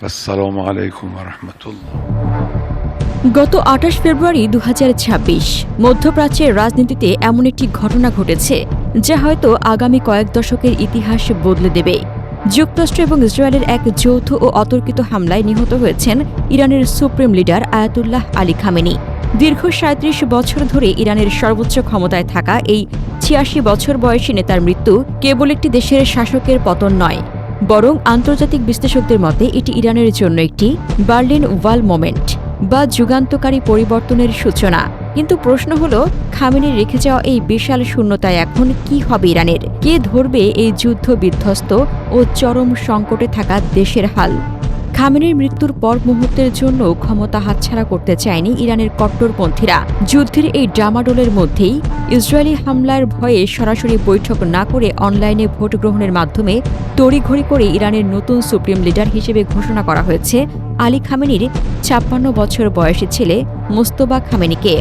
আসসালামু আলাইকুম ওয়া রাহমাতুল্লাহ। গত ২৮ ফেব্রুয়ারি ২০২৬ মধ্যপ্রাচ্যের রাজনীতিতে এমন একটি ঘটনা ঘটেছে যা হয়তো আগামী কয়েক দশকের ইতিহাস বদলে দেবে। যুক্তরাষ্ট্র এবং ইসরায়েলের এক যৌথ ও অতর্কিত হামলায় নিহত হয়েছেন ইরানের supreme leader Ayatollah Ali Khamenei. দীর্ঘ ৩৭ বছর ধরে ইরানের সর্বোচ্চ ক্ষমতায় থাকা এই ৮৬ বছর বয়সী নেতার মৃত্যু কেবল একটি দেশের শাসকের পতন নয়, বরং আন্তর্জাতিক বিশ্লেষকদের মতে এটি ইরানের জন্য একটি বার্লিন ওয়াল মোমেন্ট বা যুগান্তকারী পরিবর্তনের সূচনা। কিন্তু প্রশ্ন হল, খামেনির রেখে যাওয়া এই বিশাল শূন্যতায় এখন কি হবে ইরানের? কে ধরবে এই যুদ্ধ বিধ্বস্ত ও চরম সংকটে থাকা দেশের হাল? খামেনির মৃত্যুর পর মুহূর্তের জন্য ক্ষমতা হাতছাড়া করতে চায়নি ইরানের কট্টরপন্থীরা। যুদ্ধের এই ডামাডোলের মধ্যেই ইসরায়েলি হামলার ভয়ে সরাসরি বৈঠক না করে অনলাইনে ভোট গ্রহণের মাধ্যমে তড়িঘড়ি করে ইরানের নতুন সুপ্রিম লিডার হিসেবে ঘোষণা করা হয়েছে আলী খামেনির ৫৬ বছর বয়সী ছেলে মোস্তফা খামেনিকে।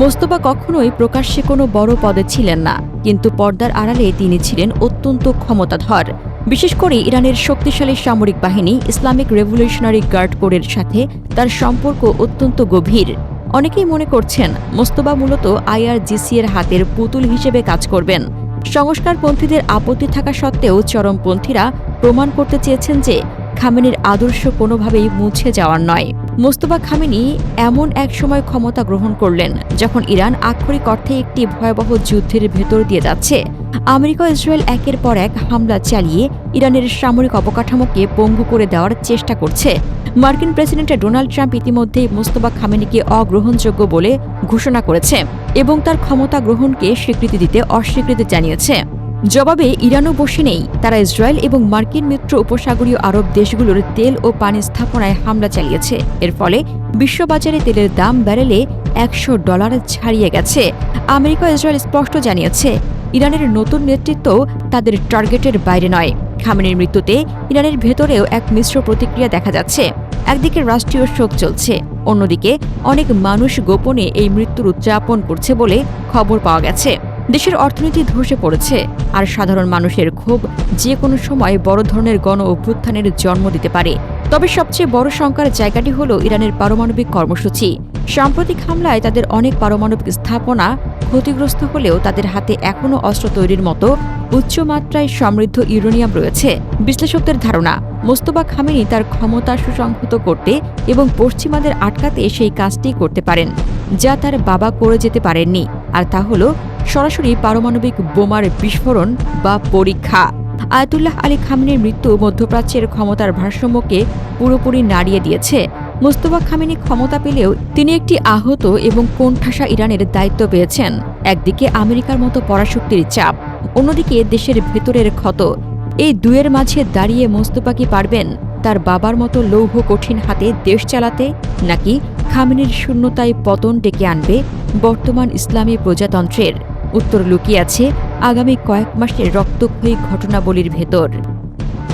মোস্তফা কখনোই প্রকাশ্যে কোনো বড় পদে ছিলেন না, কিন্তু পর্দার আড়ালে তিনি ছিলেন অত্যন্ত ক্ষমতাধর। বিশেষ করে ইরানের শক্তিশালী সামরিক বাহিনী ইসলামিক রেভলিউশনারি গার্ড কোরের সাথে তার সম্পর্ক অত্যন্ত গভীর। অনেকেই মনে করছেন মোস্তফা মূলত আইআরজিসি এর হাতের পুতুল হিসেবে কাজ করবেন। সংস্কারপন্থীদের আপত্তি থাকা সত্ত্বেও চরমপন্থীরা প্রমাণ করতে চেয়েছেন যে খামেনির আদর্শ কোনোভাবেই মুছে যাওয়ার নয়। মোস্তফা খামেনি এমন এক সময় ক্ষমতা গ্রহণ করলেন যখন ইরান আক্ষরিক অর্থে একটি ভয়াবহ যুদ্ধের ভেতর দিয়ে যাচ্ছে। আমেরিকা ও ইসরায়েল একের পর এক হামলা চালিয়ে ইরানের সামরিক অবকাঠামোকে পঙ্গু করে দেওয়ার চেষ্টা করছে। মার্কিন প্রেসিডেন্ট ডোনাল্ড ট্রাম্প ইতিমধ্যেই মোস্তফা খামেনিকে অগ্রহণযোগ্য বলে ঘোষণা করেছে এবং তার ক্ষমতা গ্রহণকে স্বীকৃতি দিতে অস্বীকৃতি জানিয়েছে। জবাবে ইরানও বসে নেই। তারা ইসরায়েল এবং মার্কিন মিত্র উপসাগরীয় আরব দেশগুলোর তেল ও পানি স্থাপনায় হামলা চালিয়েছে। এর ফলে বিশ্ববাজারে তেলের দাম ব্যারেলে $১০০ ছাড়িয়ে গেছে। আমেরিকা ও ইসরায়েল স্পষ্ট জানিয়েছে ইরানের নতুন নেতৃত্ব তাদের টার্গেটের বাইরে নয়। খামেনির মৃত্যুতে ইরানের ভেতরেও এক মিশ্র প্রতিক্রিয়া দেখা যাচ্ছে। একদিকে রাষ্ট্রীয় শোক চলছে, অন্যদিকে অনেক মানুষ গোপনে এই মৃত্যুর উদযাপন করছে বলে খবর পাওয়া গেছে। দেশের অর্থনীতি ধসে পড়েছে, আর সাধারণ মানুষের ক্ষোভ যে কোনো সময় বড় ধরনের গণ অভ্যুত্থানের জন্ম দিতে পারে। তবে সবচেয়ে বড় শঙ্কার জায়গাটি হল ইরানের পারমাণবিক কর্মসূচি। সাম্প্রতিক হামলায় তাদের অনেক পারমাণবিক স্থাপনা ক্ষতিগ্রস্ত হলেও তাদের হাতে এখনও অস্ত্র তৈরির মতো উচ্চমাত্রায় সমৃদ্ধ ইউরেনিয়াম রয়েছে। বিশ্লেষকদের ধারণা, মোস্তফা খামেনি তার ক্ষমতা সুসংহত করতে এবং পশ্চিমাদের আটকাতে সেই কাজটি করতে পারেন যা তার বাবা করে যেতে পারেননি, আর তা হল সরাসরি পারমাণবিক বোমার বিস্ফোরণ বা পরীক্ষা। আয়াতুল্লাহ আলী খামেনির মৃত্যু মধ্যপ্রাচ্যের ক্ষমতার ভারসাম্যকে পুরোপুরি নাড়িয়ে দিয়েছে। মোস্তফা খামেনি ক্ষমতা পেলেও তিনি একটি আহত এবং কোণঠাসা ইরানের দায়িত্ব পেয়েছেন। একদিকে আমেরিকার মতো পরাশক্তির চাপ, অন্যদিকে দেশের ভেতরের ক্ষত। এই দুয়ের মাঝে দাঁড়িয়ে মোস্তফা কি পারবেন তার বাবার মতো লৌহ কঠিন হাতে দেশ চালাতে, নাকি খামেনির শূন্যতায় পতন ডেকে আনবে বর্তমান ইসলামী প্রজাতন্ত্রের? উত্তর লুকিয়ে আছে আগামী কয়েক মাসের রক্তক্ষয়ী ঘটনাবলীর ভেতর।